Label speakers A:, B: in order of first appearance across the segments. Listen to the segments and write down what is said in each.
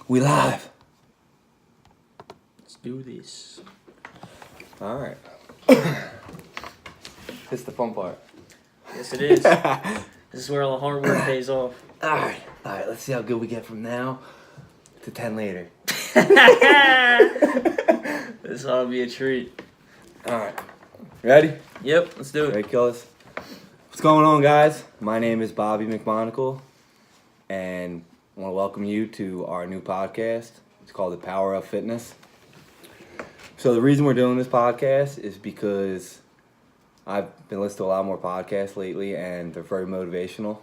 A: We live.
B: Let's do this.
A: All right. This is the fun part.
B: Yes, it is. This is where all the hard work pays off.
A: All right. Let's see how good we get from now to 10 later.
B: This ought to be a treat.
A: All right. Ready?
B: Yep, let's do it.
A: Ready, killers? What's going on, guys? My name is Bobby McMonagle, and I want to welcome you to our new podcast. It's called The Power of Fitness. So the reason we're doing this podcast is because I've been listening to a lot more podcasts lately, and they're very motivational.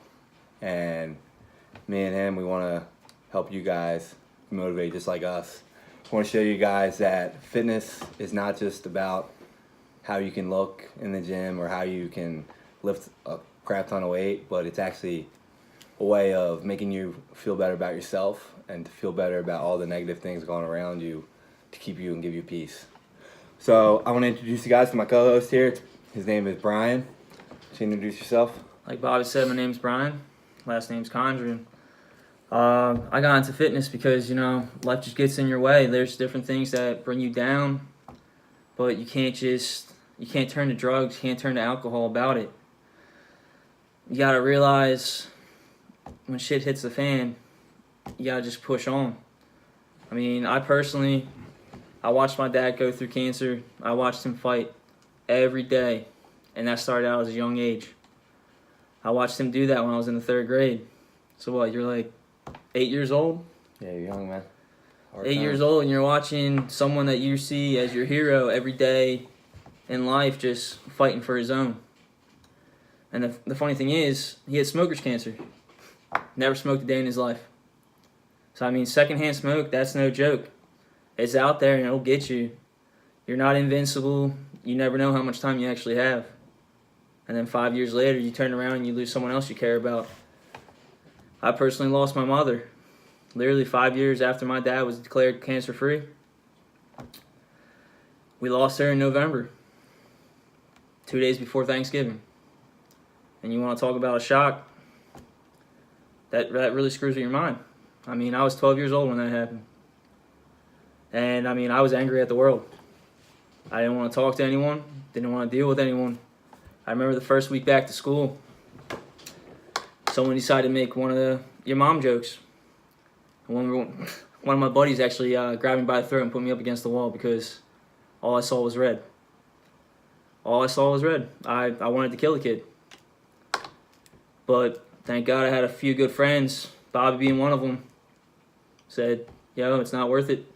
A: And me and him, we want to help you guys motivate just like us. I want to show you guys that fitness is not just about how you can look in the gym or how you can lift a crap ton of weight, but it's actually a way of making you feel better about yourself and to feel better about all the negative things going around you to keep you and give you peace. So I want to introduce you guys to my co-host here. His name is Brian. Can you introduce yourself?
B: Like Bobby said, my name's Brian. Last name's Condren. I got into fitness because, life just gets in your way. There's different things that bring you down, but you can't turn to drugs, you can't turn to alcohol about it. You gotta realize when shit hits the fan, you gotta just push on. I mean, I watched my dad go through cancer. I watched him fight every day, and that started out at a young age. I watched him do that when I was in the 3rd grade. So what, you're like 8 years old?
A: Yeah, you're young, man.
B: 8 years old, and you're watching someone that you see as your hero every day in life just fighting for his own. And the funny thing is, he had smoker's cancer. Never smoked a day in his life. So, I mean, secondhand smoke, that's no joke. It's out there and it'll get you. You're not invincible. You never know how much time you actually have. And then 5 years later, you turn around and you lose someone else you care about. I personally lost my mother. Literally 5 years after my dad was declared cancer-free. We lost her in November. 2 days before Thanksgiving. And you want to talk about a shock? That really screws with your mind. I mean, I was 12 years old when that happened. And, I mean, I was angry at the world. I didn't want to talk to anyone. Didn't want to deal with anyone. I remember the first week back to school. Someone decided to make one of your mom jokes. And one of my buddies actually grabbed me by the throat and put me up against the wall because all I saw was red. All I saw was red. I wanted to kill the kid. But thank God I had a few good friends, Bobby being one of them, said, yo, it's not worth it.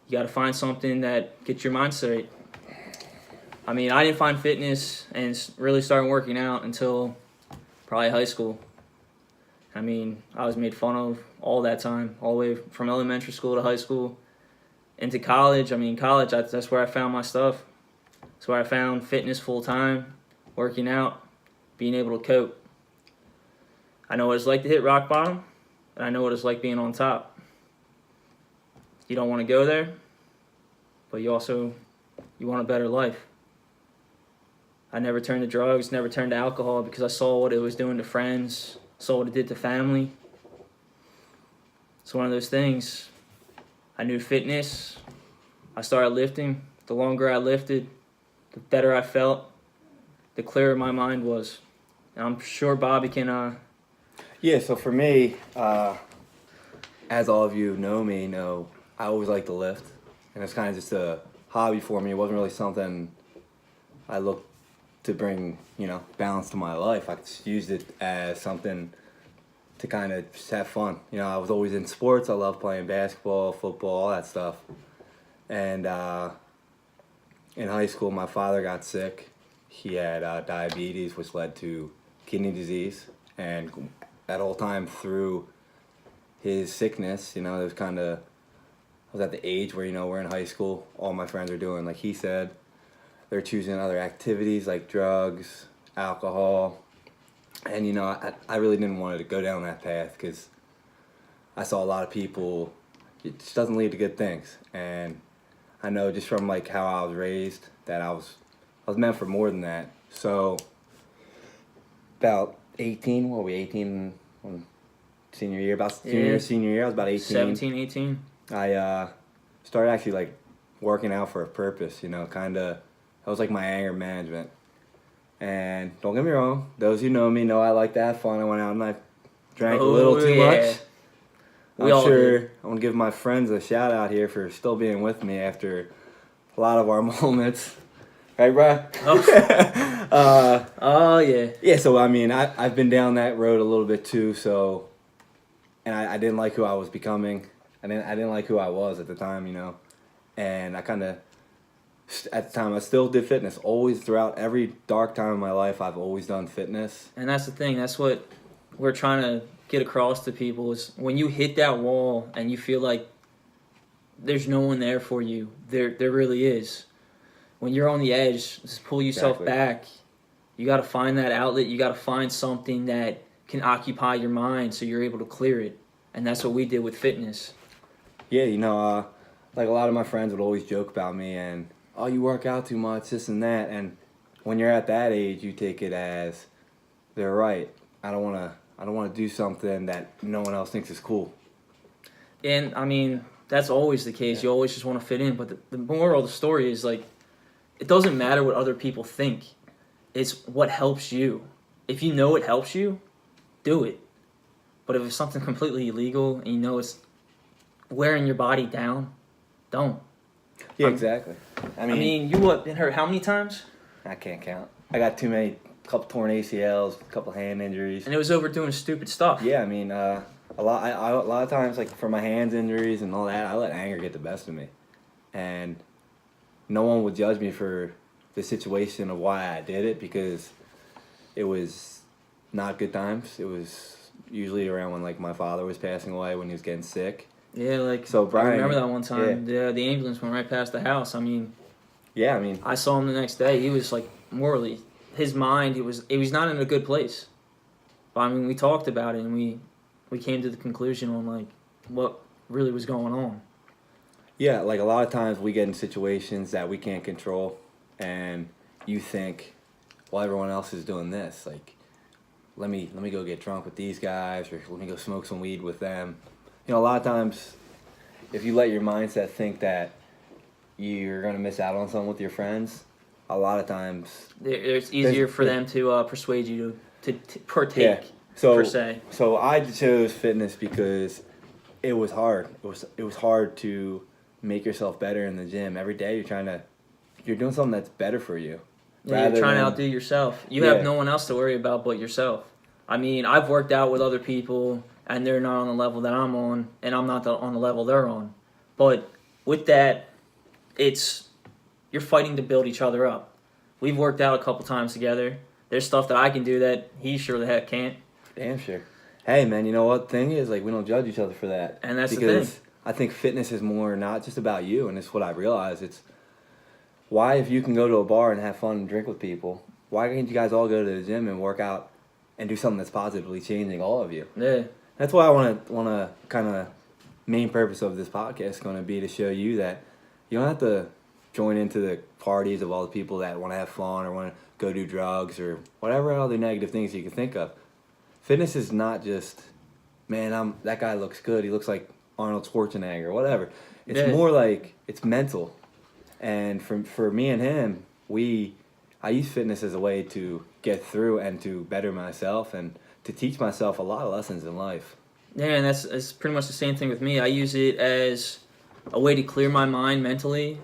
B: You got to find something that gets your mind straight. I mean, I didn't find fitness and really started working out until probably high school. I mean, I was made fun of all that time, all the way from elementary school to high school, into college. I mean, college, that's where I found my stuff. That's where I found fitness full-time, working out, being able to cope. I know what it's like to hit rock bottom, and I know what it's like being on top. You don't want to go there, but you want a better life. I never turned to drugs, never turned to alcohol because I saw what it was doing to friends, saw what it did to family. It's one of those things. I knew fitness. I started lifting. The longer I lifted, the better I felt, the clearer my mind was. And I'm sure Bobby can...
A: Yeah, so for me, as all of you know me, I always like to lift. And it's kind of just a hobby for me. It wasn't really something I looked to bring, balance to my life. I just used it as something to kind of just have fun. I was always in sports. I loved playing basketball, football, all that stuff. And in high school, my father got sick. He had diabetes, which led to kidney disease. And that whole time through his sickness, it was I was at the age where, we're in high school. All my friends are doing, like he said, they're choosing other activities like drugs, alcohol. And, I really didn't want to go down that path because I saw a lot of people, it just doesn't lead to good things. And I know just from how I was raised that I was meant for more than that. So about 18, 18 when senior year,
B: Yeah.
A: senior year. I was about 18.
B: 17, 18.
A: I started actually like working out for a purpose. You know, kind of. That was like my anger management. And don't get me wrong, those who know me know I like to have fun. I went out and I drank a little too much.
B: We all did.
A: I want to give my friends a shout out here for still being with me after a lot of our moments. Right, bro?
B: Oh yeah.
A: Yeah, so I mean, I've been down that road a little bit too, so, and I didn't like who I was becoming. I didn't like who I was at the time, you know, and I kind of, at the time, I still did fitness. Always, throughout every dark time of my life, I've always done fitness.
B: And that's the thing. That's what we're trying to get across to people is when you hit that wall and you feel like there's no one there for you. There really is. When you're on the edge, just pull yourself back. You got to find that outlet. You got to find something that can occupy your mind so you're able to clear it. And that's what we did with fitness.
A: Yeah, you know, like a lot of my friends would always joke about me and, oh, you work out too much, this and that. And when you're at that age, you take it as they're right. I don't want to do something that no one else thinks is cool.
B: And I mean, that's always the case. You always just want to fit in. But the moral of the story is like, it doesn't matter what other people think. It's what helps you. If you know it helps you, do it. But if it's something completely illegal and you know it's wearing your body down, don't.
A: Yeah, exactly. I mean,
B: you what, been hurt how many times?
A: I can't count. I got too many, couple torn ACLs, a couple hand injuries.
B: And it was over doing stupid stuff.
A: Yeah, I mean, a lot of times, like for my hands injuries and all that, I let anger get the best of me, and no one would judge me for the situation of why I did it because it was not good times. It was usually around when like my father was passing away, when he was getting sick.
B: Yeah, like
A: So Brian,
B: I remember that one time. Yeah, the ambulance went right past the house. I mean, I saw him the next day. He was like morally, his mind, he was not in a good place. But I mean, we talked about it and we came to the conclusion on like what really was going on.
A: Yeah, like a lot of times we get in situations that we can't control, and you think, well, everyone else is doing this. Like, let me go get drunk with these guys, or let me go smoke some weed with them. You know, a lot of times, if you let your mindset think that you're gonna miss out on something with your friends, a lot of times
B: it's easier for them to persuade you to partake. Per se.
A: So I chose fitness because it was hard. It was hard to make yourself better in the gym. Every day you're doing something that's better for you.
B: Yeah, you're trying to outdo yourself. You have no one else to worry about but yourself. I mean, I've worked out with other people and they're not on the level that I'm on, and I'm not on the level they're on. But with that, you're fighting to build each other up. We've worked out a couple times together. There's stuff that I can do that he sure the heck can't.
A: Damn sure. Hey man, you know what? Thing is, like, we don't judge each other for that.
B: And that's the thing.
A: I think fitness is more not just about you, and it's what I realized. It's why, if you can go to a bar and have fun and drink with people, why can't you guys all go to the gym and work out and do something that's positively changing all of you?
B: Yeah.
A: That's why I want to kind of main purpose of this podcast is going to be to show you that you don't have to join into the parties of all the people that want to have fun or want to go do drugs or whatever other negative things you can think of. Fitness is not just, man, that guy looks good. He looks like Arnold Schwarzenegger or whatever. It's more like it's mental. And for me and him, I use fitness as a way to get through and to better myself and to teach myself a lot of lessons in life.
B: Yeah, and that's pretty much the same thing with me. I use it as a way to clear my mind mentally.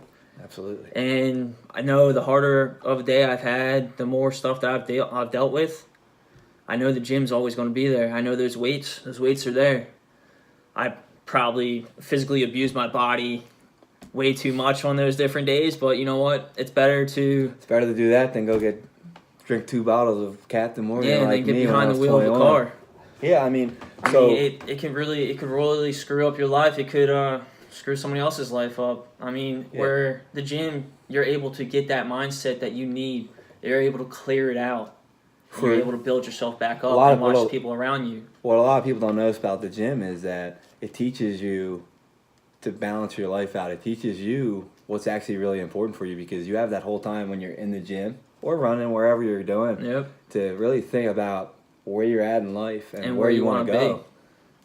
A: Absolutely.
B: And I know the harder of a day I've had, the more stuff that I've dealt with, I know the gym's always going to be there. I know those weights are there. I probably physically abused my body way too much on those different days, but you know what? It's better to
A: do that than go drink 2 bottles of Captain Morgan.
B: Yeah, and
A: like
B: then get behind the wheel of the car.
A: Yeah, I mean,
B: it could really screw up your life. It could screw somebody else's life up. I mean, where the gym, you're able to get that mindset that you need. You're able to clear it out. You're able to build yourself back up and watch the people around you.
A: What a lot of people don't know about the gym is that it teaches you to balance your life out. It teaches you what's actually really important for you because you have that whole time when you're in the gym or running, wherever you're doing, to really think about where you're at in life and where you want to go.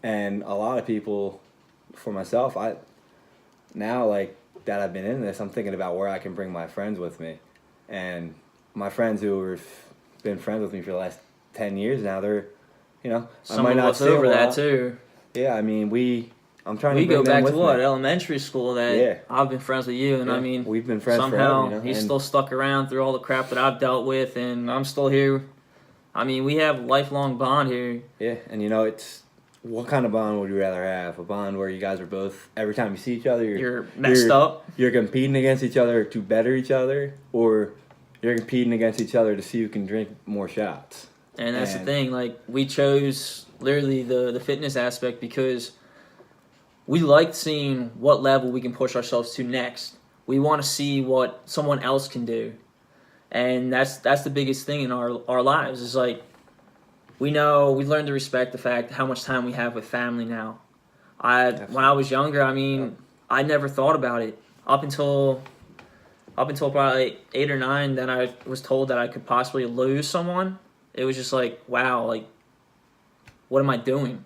A: And a lot of people, for myself, now like that I've been in this, I'm thinking about where I can bring my friends with me, and my friends who have been friends with me for the last 10 years now, they're, you know,
B: Some
A: I might
B: of
A: not
B: us
A: see them
B: over
A: a
B: that
A: lot.
B: too.
A: Yeah, I mean, I'm trying
B: We
A: to bring
B: go
A: them
B: back
A: with
B: to what,
A: me.
B: elementary school that
A: Yeah.
B: I've been friends with you, and I
A: Yeah,
B: mean,
A: we've been friends
B: somehow
A: forever, you know.
B: he's
A: and,
B: still stuck around through all the crap that I've dealt with, and I'm still here. I mean, we have a lifelong bond here.
A: yeah, and you know, it's what kind of bond would you rather have? A bond where you guys are both every time you see each other,
B: You're messed
A: you're,
B: up.
A: You're competing against each other to better each other, or you're competing against each other to see who can drink more shots.
B: And that's the
A: And-
B: thing. Like, we chose literally the fitness aspect because we like seeing what level we can push ourselves to next. We want to see what someone else can do. And that's the biggest thing in our lives is like we learn to respect the fact how much time we have with family now. When I was younger, I mean, I never thought about it up until probably 8 or 9. Then I was told that I could possibly lose someone. It was just like, wow, like, what am I doing?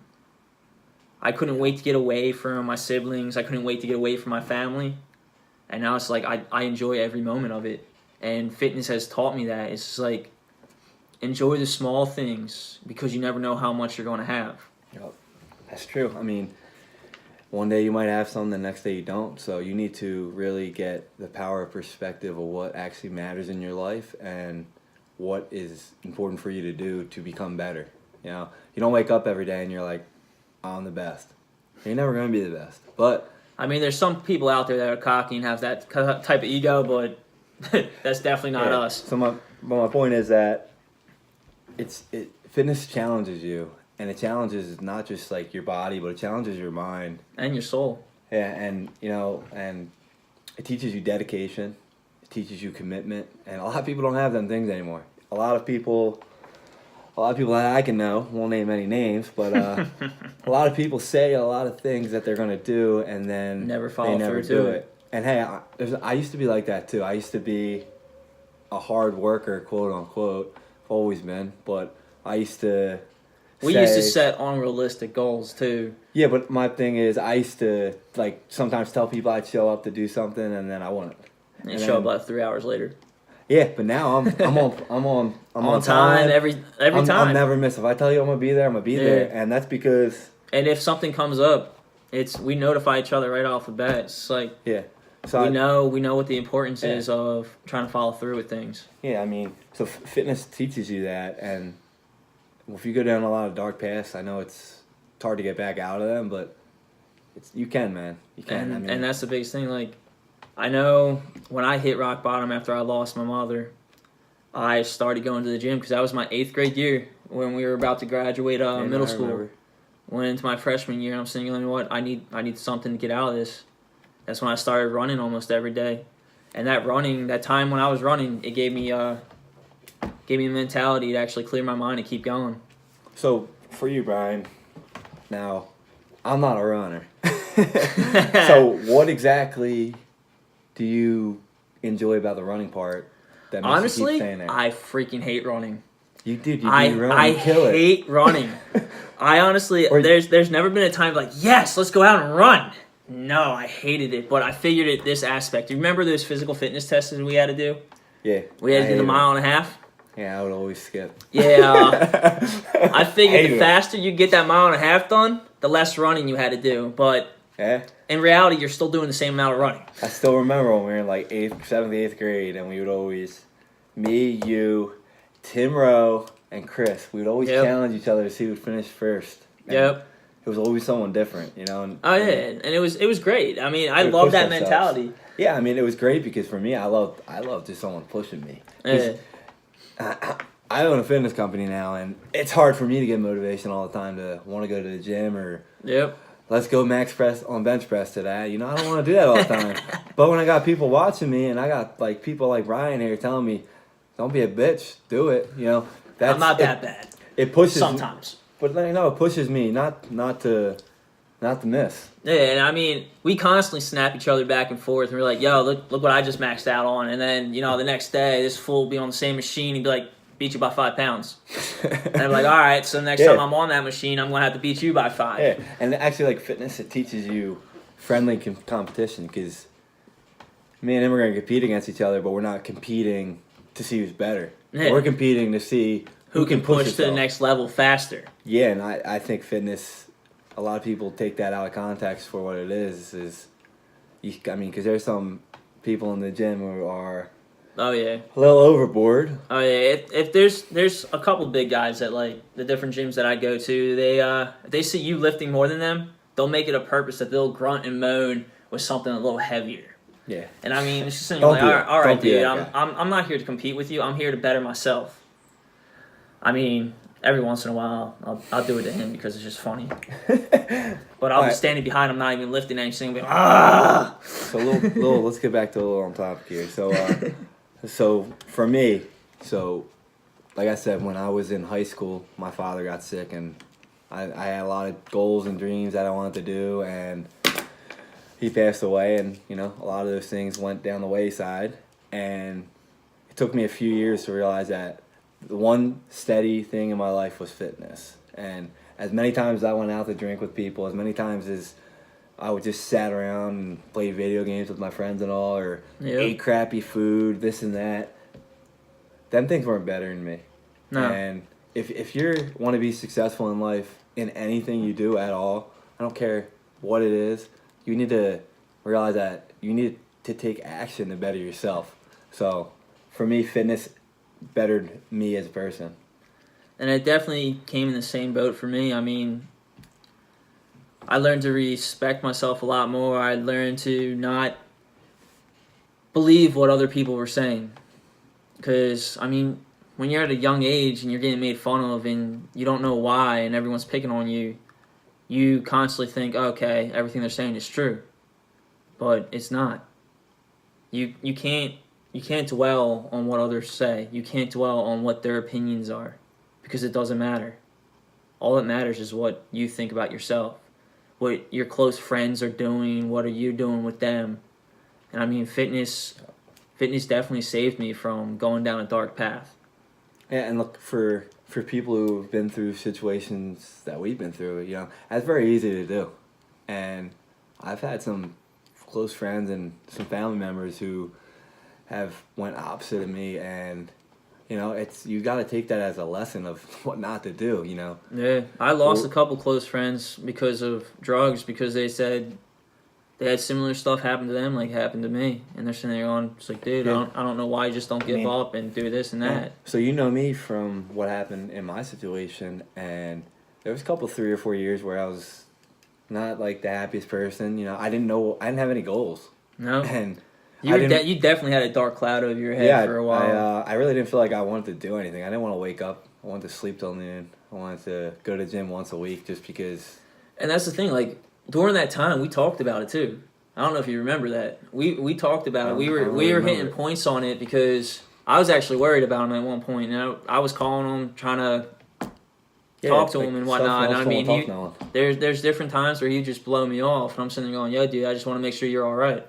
B: I couldn't wait to get away from my siblings. I couldn't wait to get away from my family. And now it's like I enjoy every moment of it. And fitness has taught me that. It's just like, enjoy the small things because you never know how much you're going to have.
A: Yep. That's true. I mean, one day you might have some, the next day you don't. So you need to really get the power of perspective of what actually matters in your life and what is important for you to do to become better. You know, you don't wake up every day and you're like, I'm the best. You're never going to be the best. But
B: I mean, there's some people out there that are cocky and have that type of ego, but that's definitely not
A: yeah.
B: us.
A: So my point is that fitness challenges you, and it challenges not just like your body, but it challenges your mind
B: And your soul.
A: Yeah, and you know, and it teaches you dedication, it teaches you commitment, and a lot of people don't have them things anymore. A lot of people that I can know, won't name any names, but a lot of people say a lot of things that they're gonna do, and then
B: Never follow
A: they never
B: through
A: do
B: to
A: it. And hey, I used to be like that too. I used to be a hard worker, quote unquote. I've always been, but I used to.
B: We used to set unrealistic goals too.
A: Yeah, but my thing is, I used to like sometimes tell people I'd show up to do something, and then I wouldn't.
B: And show up like 3 hours later.
A: Yeah, but now I'm on
B: time every time.
A: I'm never miss. If I tell you I'm gonna be there, I'm gonna be there, and that's because.
B: And if something comes up, we notify each other right off the bat. It's like
A: So
B: we know what the importance is of trying to follow through with things.
A: Yeah, I mean, so fitness teaches you that, and if you go down a lot of dark paths, I know it's hard to get back out of them, but you can, man. You can.
B: And that's the biggest thing. Like, I know when I hit rock bottom after I lost my mother, I started going to the gym because that was my 8th grade year when we were about to graduate middle school.
A: Remember.
B: Went into my freshman year, and I'm saying, you know what, I need something to get out of this. That's when I started running almost every day, and that time when I was running, it gave me the mentality to actually clear my mind and keep going.
A: So for you, Brian, now I'm not a runner. So what exactly do you enjoy about the running part? That makes
B: Honestly,
A: you keep staying there?
B: I freaking hate running.
A: You did.
B: I hate running. I honestly, there's never been a time like, yes, let's go out and run. No, I hated it, but I figured it this aspect. You remember those physical fitness tests that we had to do?
A: Yeah.
B: We had to do the mile and a half.
A: Yeah, I would always skip.
B: Yeah. I figured
A: Hated
B: the
A: it.
B: faster you get that mile and a half done, the less running you had to do. But
A: Yeah.
B: in reality, you're still doing the same amount of running.
A: I still remember when we were in like 7th, 8th grade, and we would always, me, you, Tim Rowe, and Chris, we would always challenge each other to see who would finish first. And
B: Yep.
A: It was always someone different, you know. And,
B: Oh yeah, and it was great. I mean, I
A: We
B: love
A: pushed
B: that
A: ourselves.
B: mentality.
A: Yeah, I mean, it was great because for me, I love just someone pushing me. 'Cause
B: Yeah.
A: I own a fitness company now, and it's hard for me to get motivation all the time to want to go to the gym or
B: Yep.
A: let's go max press on bench press today. You know, I don't want to do that all the time. But when I got people watching me, and I got like people like Brian here telling me, "Don't be a bitch, do it." You know,
B: I'm not that bad.
A: It pushes
B: Sometimes.
A: but you know, it pushes me not to miss.
B: Yeah, and I mean, we constantly snap each other back and forth, and we're like, "Yo, look what I just maxed out on," and then the next day, this fool will be on the same machine and be like, beat you by 5 pounds. And I'm like, all right, so next
A: Yeah.
B: time I'm on that machine, I'm gonna have to beat you by 5.
A: Yeah, and actually, like fitness, it teaches you friendly competition because me and him are gonna compete against each other, but we're not competing to see who's better.
B: Yeah.
A: We're competing to see
B: Who can push to the
A: yourself.
B: next level faster?
A: Yeah, and I think fitness, a lot of people take that out of context for what it is. I mean, because there's some people in the gym who are
B: Oh yeah.
A: a little overboard.
B: Oh yeah, if there's a couple big guys at like the different gyms that I go to, if they see you lifting more than them, they'll make it a purpose that they'll grunt and moan with something a little heavier.
A: Yeah.
B: And I mean, it's just
A: Don't
B: like,
A: do that.
B: all right,
A: Don't be
B: dude,
A: that guy.
B: I'm not here to compete with you. I'm here to better myself. I mean, every once in a while, I'll do it to him because it's just funny. But I'll be
A: Alright.
B: standing behind him, not even lifting anything. Be like, ah.
A: So let's get back to a little on topic here. So for me, like I said, when I was in high school, my father got sick, and I had a lot of goals and dreams that I wanted to do, and he passed away, and a lot of those things went down the wayside, and it took me a few years to realize that the one steady thing in my life was fitness. And as many times as I went out to drink with people, as many times as I would just sat around and play video games with my friends and all, or
B: Yep.
A: ate crappy food, this and that, them things weren't better than me.
B: No.
A: And if you want to be successful in life, in anything you do at all, I don't care what it is, you need to realize that you need to take action to better yourself. So for me, fitness bettered me as a person.
B: And it definitely came in the same boat for me. I mean, I learned to respect myself a lot more. I learned to not believe what other people were saying. Because, I mean, when you're at a young age and you're getting made fun of and you don't know why and everyone's picking on you, you constantly think, okay, everything they're saying is true. But it's not. You can't dwell on what others say. You can't dwell on what their opinions are. Because it doesn't matter. All that matters is what you think about yourself. What your close friends are doing, what are you doing with them. And I mean, fitness definitely saved me from going down a dark path.
A: Yeah, and look, for people who've been through situations that we've been through, that's very easy to do. And I've had some close friends and some family members who have went opposite of me, and you got to take that as a lesson of what not to do.
B: Yeah, I lost a couple close friends because of drugs, because they said they had similar stuff happen to them like happened to me, and they're sitting there going, "It's like, dude,
A: Yeah.
B: I don't know why you just don't give up and do this and that."
A: So you know me from what happened in my situation, and there was a couple 3 or 4 years where I was not like the happiest person. I didn't have any goals,
B: No,
A: and
B: you definitely had a dark cloud over your head for a while.
A: I really didn't feel like I wanted to do anything. I didn't want to wake up. I wanted to sleep till noon. I wanted to go to the gym once a week just because.
B: And that's the thing, like, during that time, we talked about it too. I don't know if you remember that. We talked about it. We were hitting points on it because I was actually worried about him at one point. I was calling him, trying to talk to him and whatnot. And I mean, there's different times where he just blow me off, and I'm sitting there going, "Yo, dude, I just want to make sure you're all right."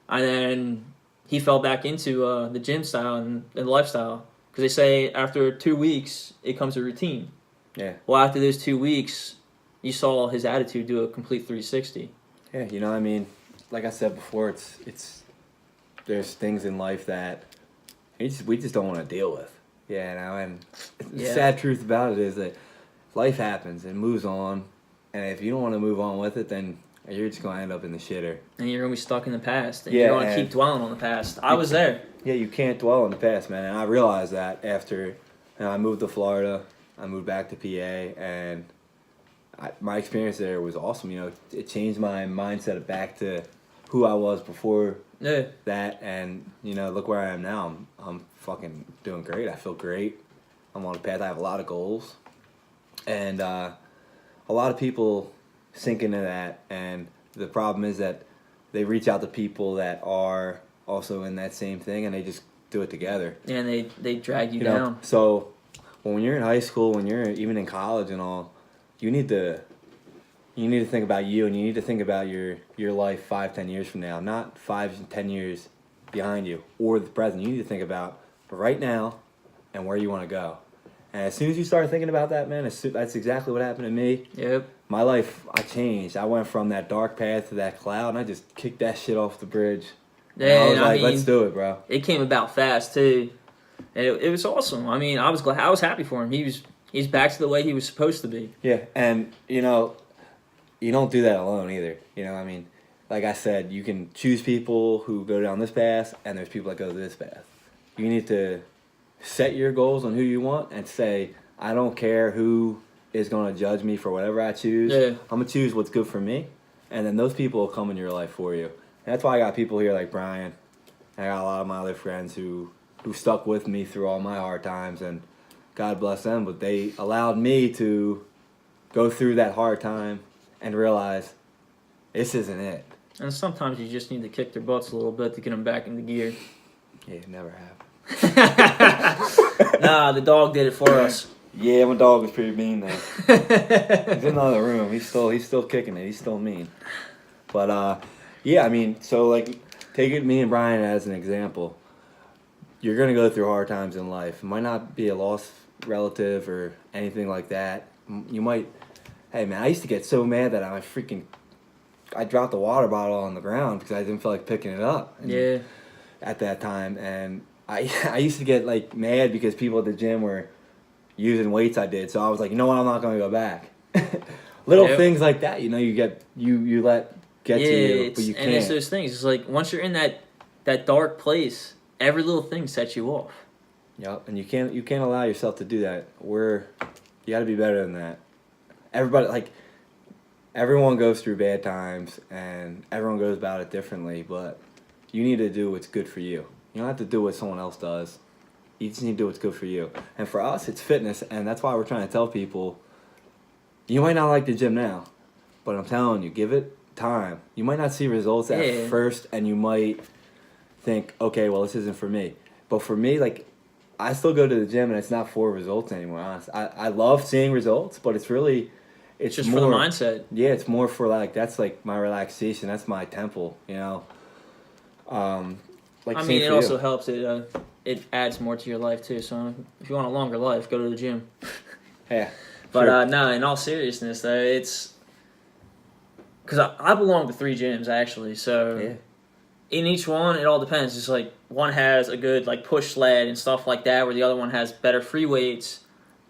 B: And then he fell back into the gym style and lifestyle, because they say after 2 weeks it comes a routine.
A: Yeah.
B: Well, after those 2 weeks, you saw his attitude do a complete 360.
A: Yeah, I mean, like I said before, it's there's things in life that we just don't want to deal with. Yeah, and the sad truth about it is that life happens and moves on, and if you don't want to move on with it, then you're just going to end up in the shitter.
B: And you're going to be stuck in the past, and you're going to keep dwelling on the past. I was there.
A: Yeah, you can't dwell on the past, man, and I realized that after I moved to Florida, I moved back to PA, and my experience there was awesome. It changed my mindset back to who I was before that, and look where I am now. I'm fucking doing great. I feel great. I'm on a path. I have a lot of goals, and a lot of people sink into that. And the problem is that they reach out to people that are also in that same thing, and they just do it together.
B: And they drag you down.
A: So when you're in high school, when you're even in college and all, you need to think about you, and you need to think about your life 5-10 years from now, not 5-10 years behind you or the present. You need to think about right now, and where you want to go. And as soon as you start thinking about that, man, that's exactly what happened to me.
B: Yep.
A: My life, I changed. I went from that dark path to that cloud, and I just kicked that shit off the bridge. And I was
B: And
A: like, let's do it, bro.
B: it came about fast too, and it was awesome. I mean, I was glad. I was happy for him. He's back to the way he was supposed to be.
A: Yeah, and you don't do that alone either. I mean, like I said, you can choose people who go down this path, and there's people that go this path. You need to set your goals on who you want and say, I don't care who is going to judge me for whatever I choose.
B: Yeah.
A: I'm going to choose what's good for me, and then those people will come in your life for you. And that's why I got people here like Brian. I got a lot of my other friends who stuck with me through all my hard times, and God bless them, but they allowed me to go through that hard time and realize this isn't it.
B: And sometimes you just need to kick their butts a little bit to get them back into gear.
A: Yeah, it never happened.
B: Nah, the dog did it for us.
A: Yeah, my dog was pretty mean though. He's in the other room. He's still kicking it. He's still mean. But yeah, I mean, so like, take it me and Brian as an example. You're gonna go through hard times in life. It might not be a lost relative or anything like that. You might. Hey man, I used to get so mad that I dropped the water bottle on the ground because I didn't feel like picking it up.
B: Yeah.
A: At that time, and I used to get like mad because people at the gym were using weights I did. So I was like, you know what, I'm not gonna go back. Little things like that, you let get to you, but you can't.
B: And it's those things. It's like once you're in that dark place, every little thing sets you off.
A: Yep, and you can't allow yourself to do that. You got to be better than that. Everyone goes through bad times, and everyone goes about it differently. But you need to do what's good for you. You don't have to do what someone else does. You just need to do what's good for you. And for us, it's fitness, and that's why we're trying to tell people, you might not like the gym now, but I'm telling you, give it time. You might not see results at first, and you might think, okay, well, this isn't for me. But for me, like, I still go to the gym, and it's not for results anymore, honestly. I love seeing results, but it's
B: just
A: more
B: for the mindset.
A: Yeah, it's more for, like, that's, like, my relaxation. That's my temple,
B: I mean, it also helps. It adds more to your life too. So if you want a longer life, go to the gym.
A: Yeah.
B: But
A: sure.
B: no, in all seriousness, though, it's because I belong to 3 gyms actually. So in each one, it all depends. It's like one has a good like push sled and stuff like that, where the other one has better free weights.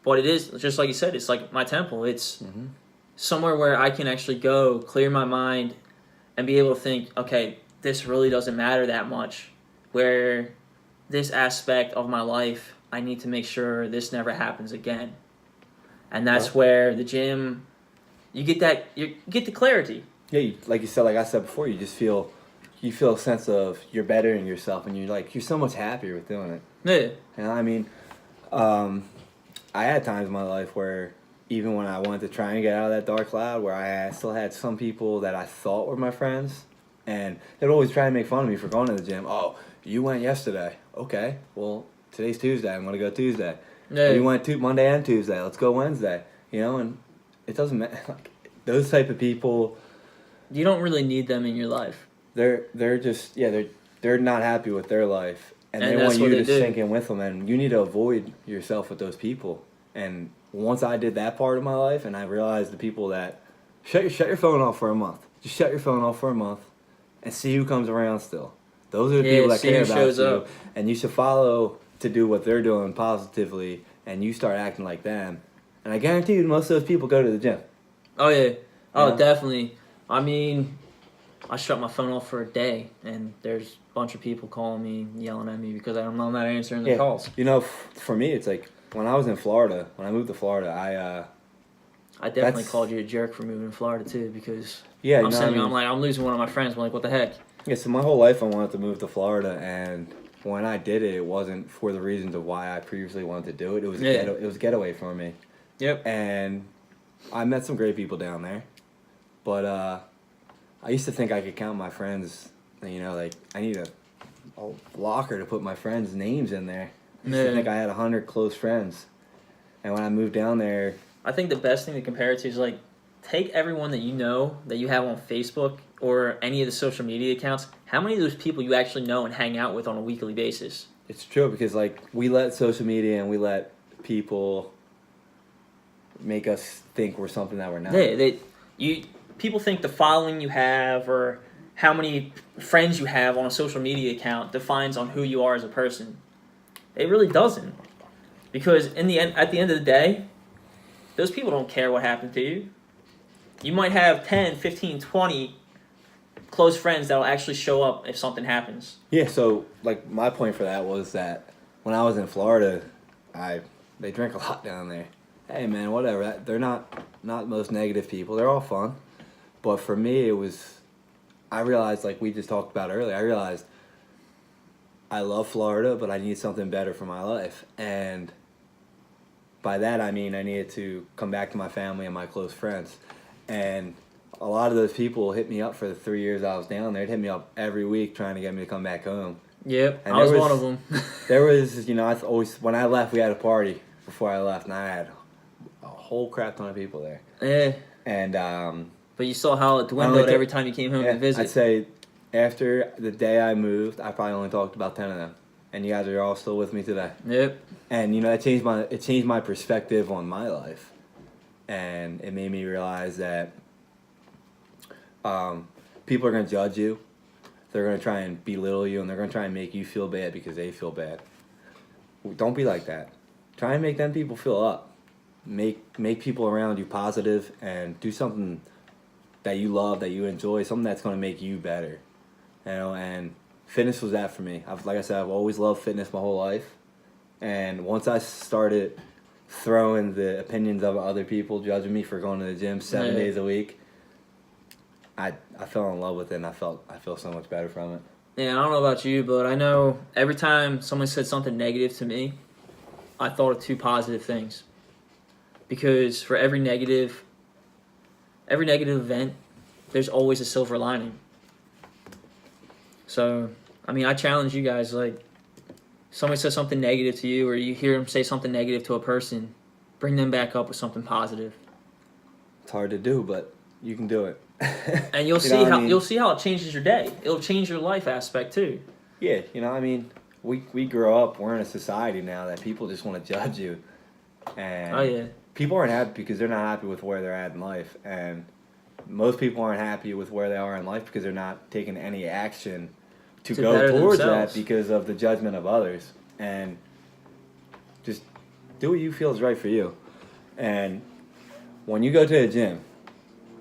B: But it is just like you said. It's like my temple. It's somewhere where I can actually go, clear my mind, and be able to think, okay, this really doesn't matter that much. Where this aspect of my life, I need to make sure this never happens again. And that's where the gym, you get the clarity.
A: Yeah, like I said before, you just feel a sense of you're bettering yourself, and you're so much happier with doing it.
B: Yeah.
A: And I mean, I had times in my life where even when I wanted to try and get out of that dark cloud, where I still had some people that I thought were my friends, and they'd always try and make fun of me for going to the gym. Oh, you went yesterday. Okay, well, today's Tuesday. I'm going to go Tuesday. Yeah. You went Monday and Tuesday. Let's go Wednesday. And it doesn't matter. Like, those type of people,
B: you don't really need them in your life.
A: They're just they're not happy with their life, and they want you to sink in with them, and you need to avoid yourself with those people. And once I did that part of my life, and I realized the people that shut your phone off for a month. Just shut your phone off for a month, and see who comes around still. Those are the people that care about you, and you should follow to do what they're doing positively, and you start acting like them. And I guarantee you, most of those people go to the gym.
B: Oh yeah, definitely. I mean, I shut my phone off for a day, and there's a bunch of people calling me, yelling at me because I'm not answering the calls.
A: For me, it's like when I was in Florida. When I moved to Florida,
B: I definitely called you a jerk for moving to Florida too, because I'm losing one of my friends. I'm like, what the heck?
A: Yeah, so my whole life I wanted to move to Florida, and when I did it, it wasn't for the reasons of why I previously wanted to do it. It was it was a getaway for me.
B: Yep.
A: And I met some great people down there, but I used to think I could count my friends. Like I need a locker to put my friends' names in there. I used to think I had 100 close friends, and when I moved down there,
B: I think the best thing to compare it to is like take everyone that you know that you have on Facebook or any of the social media accounts. How many of those people you actually know and hang out with on a weekly basis?
A: It's true because like we let social media and we let people make us think we're something that we're not.
B: People think the following you have or how many friends you have on a social media account defines on who you are as a person. It really doesn't. Because at the end of the day, those people don't care what happened to you. You might have 10, 15, 20 close friends that will actually show up if something happens.
A: Yeah, so like my point for that was that when I was in Florida, they drink a lot down there. Hey man, whatever. They're not most negative people. They're all fun. But for me, I realized, like we just talked about earlier, I realized I love Florida, but I need something better for my life. And by that, I mean I needed to come back to my family and my close friends. And a lot of those people hit me up for the 3 years I was down there. They'd hit me up every week trying to get me to come back home.
B: Yep,
A: and
B: I was one of them.
A: There was, when I left, we had a party before I left, and I had a whole crap ton of people there.
B: Yeah.
A: And,
B: but you saw how it dwindled every time you came home to visit.
A: I'd say after the day I moved, I probably only talked to about 10 of them. And you guys are all still with me today.
B: Yep.
A: And, it changed my perspective on my life. And it made me realize that people are going to judge you. They're going to try and belittle you, and they're going to try and make you feel bad because they feel bad. Don't be like that. Try and make them people feel up. Make people around you positive, and do something that you love, that you enjoy, something that's going to make you better. And fitness was that for me. Like I said, I've always loved fitness my whole life. And once I started throwing the opinions of other people judging me for going to the gym 7 days a week, I fell in love with it, and I feel so much better from it.
B: Yeah, I don't know about you, but I know every time someone said something negative to me, I thought of two positive things. Because for every negative event, there's always a silver lining. So, I mean, I challenge you guys, like, somebody says something negative to you, or you hear them say something negative to a person, bring them back up with something positive.
A: It's hard to do, but you can do it.
B: And you'll see you'll see how it changes your day. It'll change your life aspect too.
A: Yeah, we grow up. We're in a society now that people just want to judge you, and people aren't happy because they're not happy with where they're at in life, and most people aren't happy with where they are in life because they're not taking any action to go towards that because of the judgment of others. And just do what you feel is right for you. And when you go to the gym,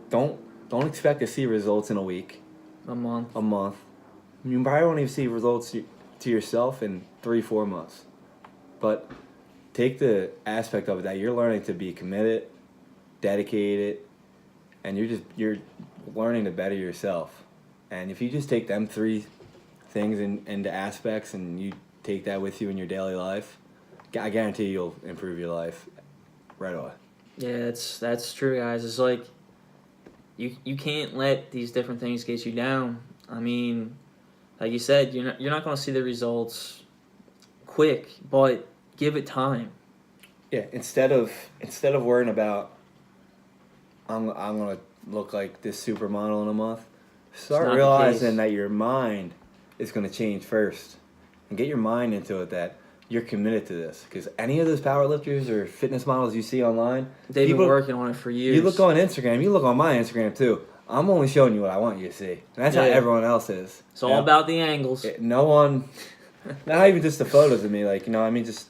A: don't expect to see results in a week.
B: A month.
A: You probably won't even see results to yourself in 3-4 months. But take the aspect of it that you're learning to be committed, dedicated, and you're learning to better yourself. And if you just take them 3 things into aspects and you take that with you in your daily life, I guarantee you'll improve your life right away.
B: Yeah, that's true, guys. It's like you can't let these different things get you down. I mean, like you said, you're not going to see the results quick, but give it time.
A: Yeah, instead of worrying about I'm going to look like this supermodel in a month, start realizing that your mind is going to change first, and get your mind into it that you're committed to this. Because any of those powerlifters or fitness models you see online,
B: they've been working on it for years.
A: You look on Instagram, you look on my Instagram too. I'm only showing you what I want you to see. And that's how everyone else is.
B: It's all about the angles.
A: No one, not even just the photos of me, just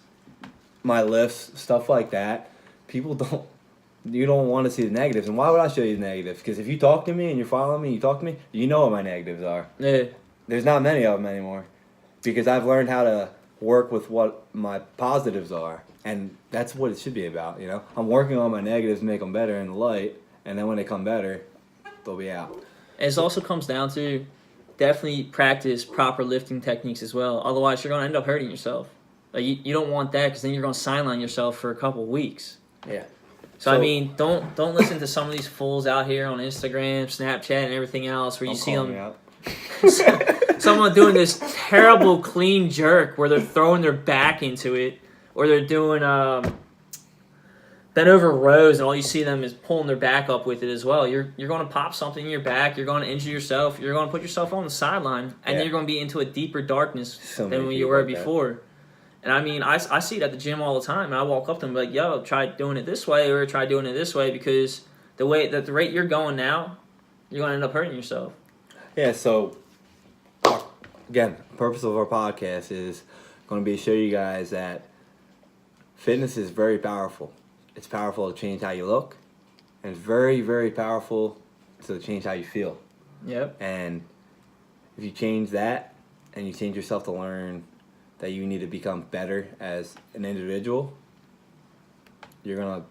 A: my lifts, stuff like that. You don't want to see the negatives. And why would I show you the negatives? Because if you talk to me and you're following me, you know what my negatives are.
B: Yeah.
A: There's not many of them anymore. Because I've learned how to work with what my positives are. And that's what it should be about, I'm working on my negatives to make them better in the light. And then when they come better, they'll be out.
B: It also comes down to definitely practice proper lifting techniques as well. Otherwise, you're going to end up hurting yourself. Like you don't want that because then you're going to sideline yourself for a couple of weeks.
A: Yeah.
B: So I mean, don't listen to some of these fools out here on Instagram, Snapchat, and everything else where you see them. Someone doing this terrible clean jerk where they're throwing their back into it, or they're doing bent over rows, and all you see them is pulling their back up with it as well. You're going to pop something in your back. You're going to injure yourself. You're going to put yourself on the sideline, and then you're going to be into a deeper darkness than when you were before. And I mean, I see it at the gym all the time. And I walk up to them and be like, yo, try doing it this way or try doing it this way, because the rate you're going now, you're going to end up hurting yourself.
A: Yeah, so again, the purpose of our podcast is going to be to show you guys that fitness is very powerful. It's powerful to change how you look, and it's very, very powerful to change how you feel.
B: Yep.
A: And if you change that and you change yourself to learn that you need to become better as an individual, you're going to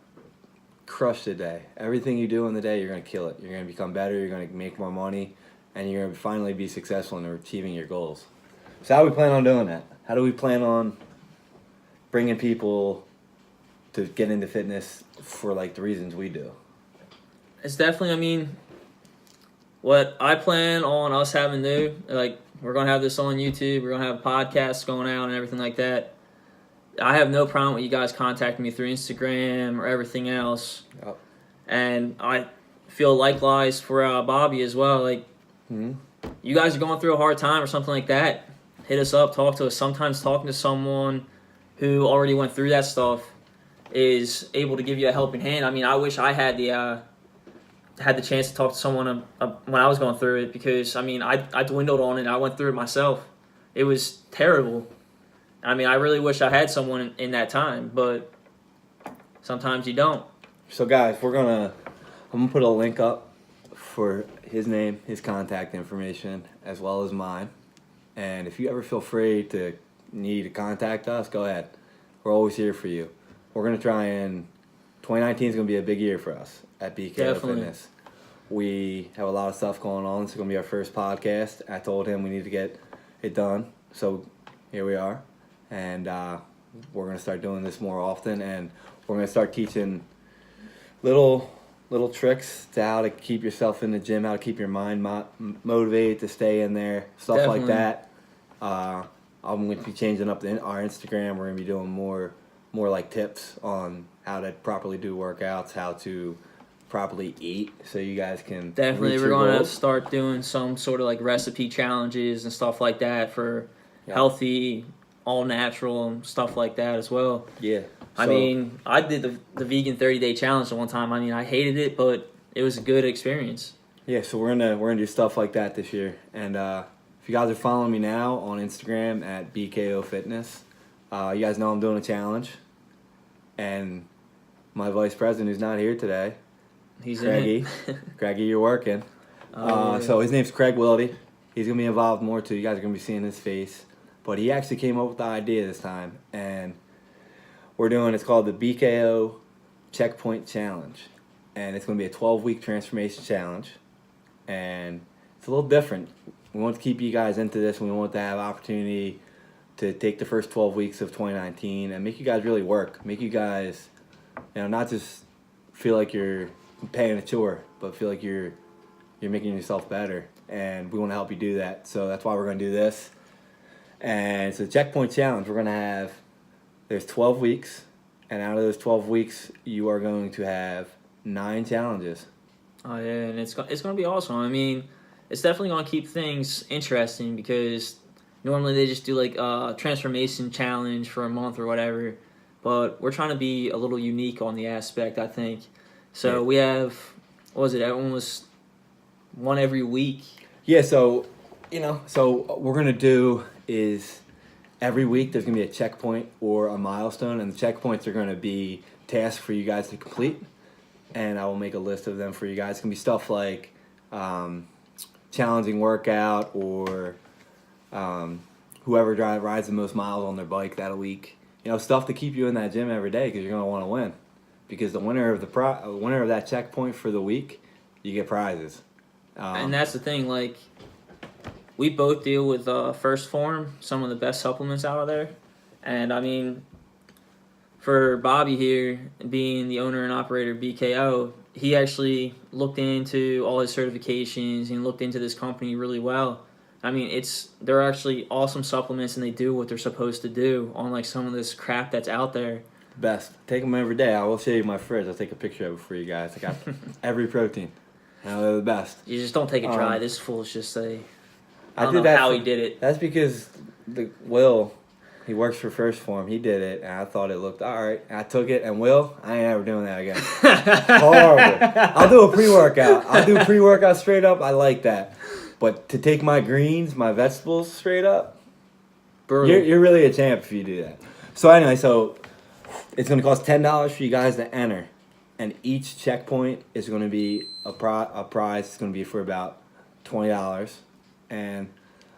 A: crush the day. Everything you do in the day, you're going to kill it. You're going to become better, you're going to make more money, and you're going to finally be successful in achieving your goals. So how do we plan on doing that? How do we plan on bringing people to get into fitness for like the reasons we do?
B: It's definitely, I mean, what I plan on us having to do, like, we're going to have this on YouTube, we're going to have podcasts going out and everything like that. I have no problem with you guys contacting me through Instagram or everything else.
A: Yep.
B: And I feel likewise for Bobby as well. Like, you guys are going through a hard time or something like that, hit us up, talk to us. Sometimes talking to someone who already went through that stuff is able to give you a helping hand. I mean, I wish I had the chance to talk to someone when I was going through it, because, I mean, I dwindled on it. I went through it myself. It was terrible. I mean, I really wish I had someone in that time, but sometimes you don't.
A: So guys, I'm gonna put a link up for his name, his contact information, as well as mine. And if you ever feel free to need to contact us, go ahead. We're always here for you. We're gonna try and 2019 is gonna be a big year for us at BKO
B: Definitely.
A: Fitness. We have a lot of stuff going on. This is gonna be our first podcast. I told him we need to get it done, so here we are. And we're going to start doing this more often, and we're going to start teaching little tricks to how to keep yourself in the gym, how to keep your mind motivated to stay in there, stuff
B: Definitely.
A: like that. I'm going to be changing up our Instagram. We're going to be doing more like tips on how to properly do workouts, how to properly eat, so you guys can
B: Definitely,
A: reach
B: we're
A: your
B: going to
A: goals.
B: start doing some sort of like recipe challenges and stuff like that for healthy, all natural and stuff like that as well.
A: Yeah.
B: I mean, I did the vegan 30-day challenge at one time. I mean, I hated it, but it was a good experience.
A: Yeah, so we're gonna do stuff like that this year. And if you guys are following me now on Instagram at BKO Fitness, you guys know I'm doing a challenge. And my vice president, who's not here today,
B: He's
A: Craigie.
B: in it.
A: Craigie, you're working.
B: Yeah.
A: So his name's Craig Wildy. He's gonna be involved more too. You guys are gonna be seeing his face. But he actually came up with the idea this time, and it's called the BKO Checkpoint Challenge. And it's going to be a 12-week transformation challenge. And it's a little different. We want to keep you guys into this, and we want to have opportunity to take the first 12 weeks of 2019 and make you guys really work. Make you guys, not just feel like you're paying a chore, but feel like you're making yourself better. And we want to help you do that. So that's why we're going to do this. And it's a checkpoint challenge. We're going to have, there's 12 weeks, and out of those 12 weeks, you are going to have 9 challenges.
B: Oh, yeah, and it's going to be awesome. I mean, it's definitely going to keep things interesting, because normally they just do like a transformation challenge for a month or whatever, but we're trying to be a little unique on the aspect, I think. So we have, almost one every week.
A: Yeah, so what we're going to do is every week there's going to be a checkpoint or a milestone, and the checkpoints are going to be tasks for you guys to complete, and I will make a list of them for you guys. It's going to be stuff like challenging workout, or whoever rides the most miles on their bike that week. Stuff to keep you in that gym every day, because you're going to want to win. Because the winner of winner of that checkpoint for the week, you get prizes.
B: And that's the thing, like, we both deal with First Form, some of the best supplements out there. And, I mean, for Bobby here, being the owner and operator of BKO, he actually looked into all his certifications and looked into this company really well. I mean, they're actually awesome supplements, and they do what they're supposed to do, unlike some of this crap that's out there.
A: Best. Take them every day. I will show you my fridge. I'll take a picture of it for you guys. I got every protein. They're the best.
B: You just don't take it dry. This fool's just I
A: I
B: don't
A: did
B: know
A: that
B: how he did it.
A: That's because Will He works for First Form. He did it, and I thought it looked all right. And I took it, and I ain't ever doing that again. Horrible. I'll do a pre-workout. I'll do pre-workout straight up. I like that. But to take my greens, my vegetables straight up, you're really a champ if you do that. So anyway, it's going to cost $10 for you guys to enter. And each checkpoint is going to be a prize. It's going to be for about $20. And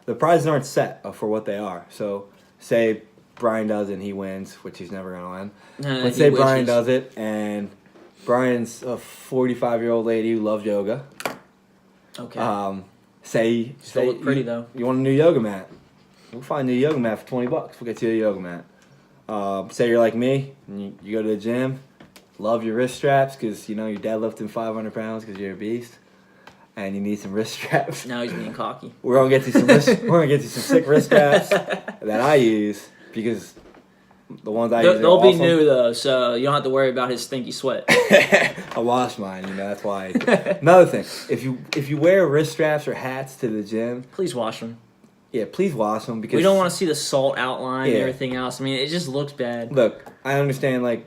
A: the prizes aren't set for what they are. So say Brian does it and he wins, which he's never going to win. But say Brian does it and Brian's a 45-year-old lady who loves yoga.
B: Okay.
A: Say
B: look pretty though.
A: You want a new yoga mat. We'll find a new yoga mat for $20. We'll get you a yoga mat. Say you're like me and you go to the gym. Love your wrist straps because you're deadlifting 500 pounds because you're a beast, and you need some wrist straps.
B: Now he's being cocky.
A: We're gonna get you some sick wrist straps that I use because the ones I use
B: they'll be
A: awesome.
B: new though, so you don't have to worry about his stinky sweat.
A: I wash mine, that's why. Another thing, if you wear wrist straps or hats to the gym,
B: please wash them.
A: Yeah, please wash them because
B: we don't want to see the salt outline and everything else. I mean, it just looks bad.
A: Look, I understand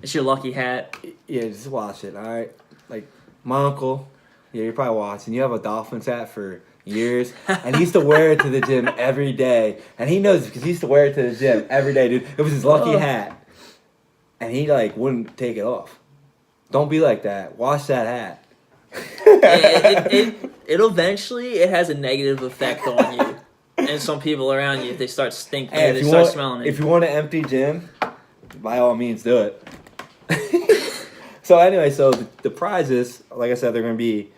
B: it's your lucky hat.
A: Yeah, just wash it, all right? Like, my uncle, you're probably watching. You have a Dolphins hat for years, and he used to wear it to the gym every day. And he knows because he used to wear it to the gym every day, dude. It was his lucky hat. And he, wouldn't take it off. Don't be like that. Wash that hat.
B: It'll eventually, it has a negative effect on you. And some people around you, if they start stinking, they start smelling it.
A: If you want an empty gym, by all means, do it. So anyway, the prizes, like I said, they're going to be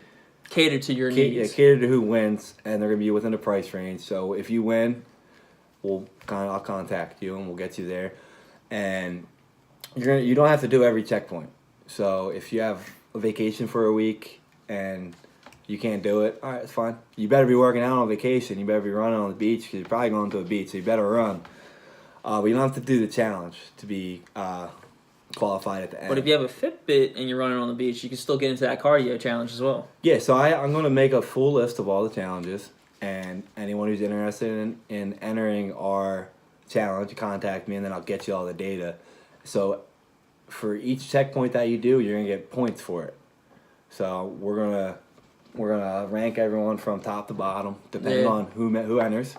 B: catered to your needs.
A: Yeah, catered to who wins, and they're going to be within the price range. So if you win, I'll contact you and we'll get you there. And you don't have to do every checkpoint. So if you have a vacation for a week and you can't do it, all right, it's fine. You better be working out on vacation. You better be running on the beach because you're probably going to a beach, so you better run. But you don't have to do the challenge to be qualified at the end.
B: But if you have a Fitbit and you're running on the beach, you can still get into that cardio challenge as well.
A: Yeah, so I'm going to make a full list of all the challenges, and anyone who's interested in entering our challenge, contact me, and then I'll get you all the data. So for each checkpoint that you do, you're going to get points for it. So we're gonna rank everyone from top to bottom, depending on who enters.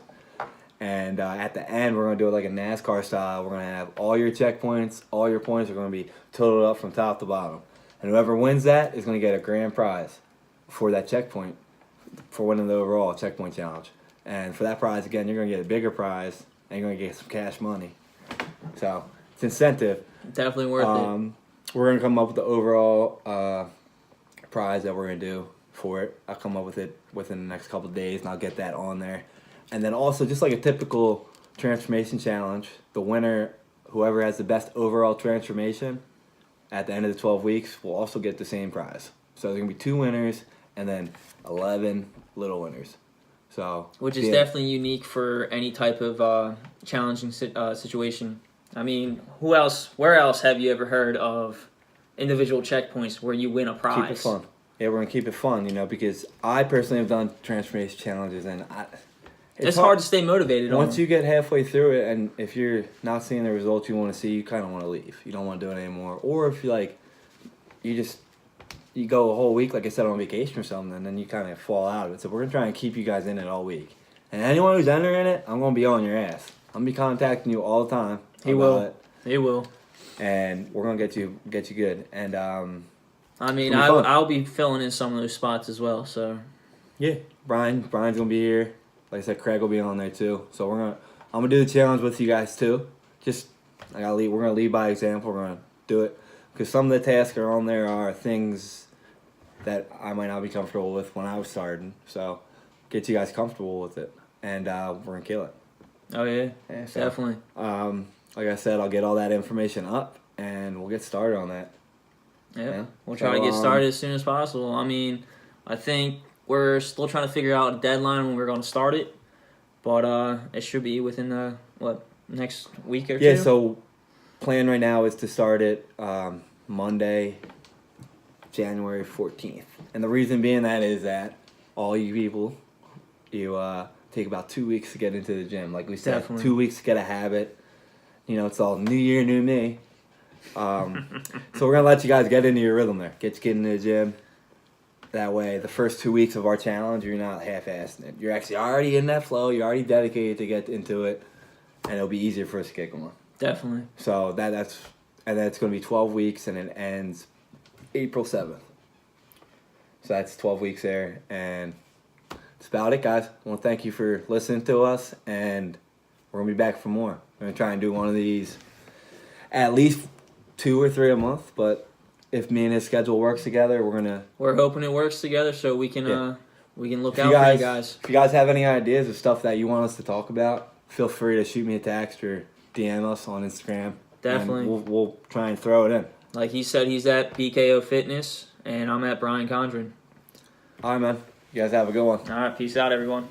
A: And at the end, we're going to do it like a NASCAR style. We're going to have all your checkpoints, all your points are going to be totaled up from top to bottom. And whoever wins that is going to get a grand prize for that checkpoint, for winning the overall checkpoint challenge. And for that prize, again, you're going to get a bigger prize, and you're going to get some cash money. So it's incentive.
B: Definitely worth it.
A: We're going to come up with the overall prize that we're going to do for it. I'll come up with it within the next couple of days, and I'll get that on there. And then also, just like a typical transformation challenge, the winner, whoever has the best overall transformation at the end of the 12 weeks, will also get the same prize. So there's going to be 2 winners and then 11 little winners. So,
B: which is definitely unique for any type of challenging situation. I mean, where else have you ever heard of individual checkpoints where you win a prize?
A: Keep it fun. Yeah, we're going to keep it fun, because I personally have done transformation challenges, and
B: it's hard to stay motivated.
A: Once you get halfway through it, and if you're not seeing the results you want to see, you kind of want to leave. You don't want to do it anymore. Or if you go a whole week, like I said, on vacation or something, and then you kind of fall out of it. So we're going to try and keep you guys in it all week. And anyone who's entering it, I'm going to be on your ass. I'm going to be contacting you all the time.
B: He will.
A: And we're going to get you good. And
B: I mean, I'll be filling in some of those spots as well. So
A: yeah, Brian's going to be here. Like I said, Craig will be on there too. So I'm gonna do the challenge with you guys too. We're gonna lead by example. We're gonna do it because some of the tasks that are on there are things that I might not be comfortable with when I was starting. So get you guys comfortable with it, and we're gonna kill it.
B: Oh yeah, so, definitely.
A: Like I said, I'll get all that information up, and we'll get started on that.
B: Yeah, we'll try to get started as soon as possible. I mean, I think we're still trying to figure out a deadline when we're going to start it, but it should be within the next week or two.
A: Yeah, so plan right now is to start it Monday, January 14th. And the reason being that is that all you people, you take about 2 weeks to get into the gym. Like we said,
B: Definitely.
A: 2 weeks to get a habit. You know, it's all new year, new me. So we're gonna let you guys get into your rhythm there. Get into the gym. That way, the first 2 weeks of our challenge, you're not half-assing it. You're actually already in that flow. You're already dedicated to get into it, and it'll be easier for us to get going.
B: Definitely.
A: So that's going to be 12 weeks, and it ends April 7th. So that's 12 weeks there, and that's about it, guys. I want to thank you for listening to us, and we're going to be back for more. We're going to try and do one of these at least 2 or 3 a month, but if me and his schedule works together,
B: We're hoping it works together so we can
A: Yeah.
B: look
A: if
B: out for you guys.
A: If you guys have any ideas of stuff that you want us to talk about, feel free to shoot me a text or DM us on Instagram.
B: Definitely.
A: And we'll try and throw it in.
B: Like he said, he's at BKO Fitness, and I'm at Brian Condren.
A: All right, man. You guys have a good one.
B: All right, peace out, everyone.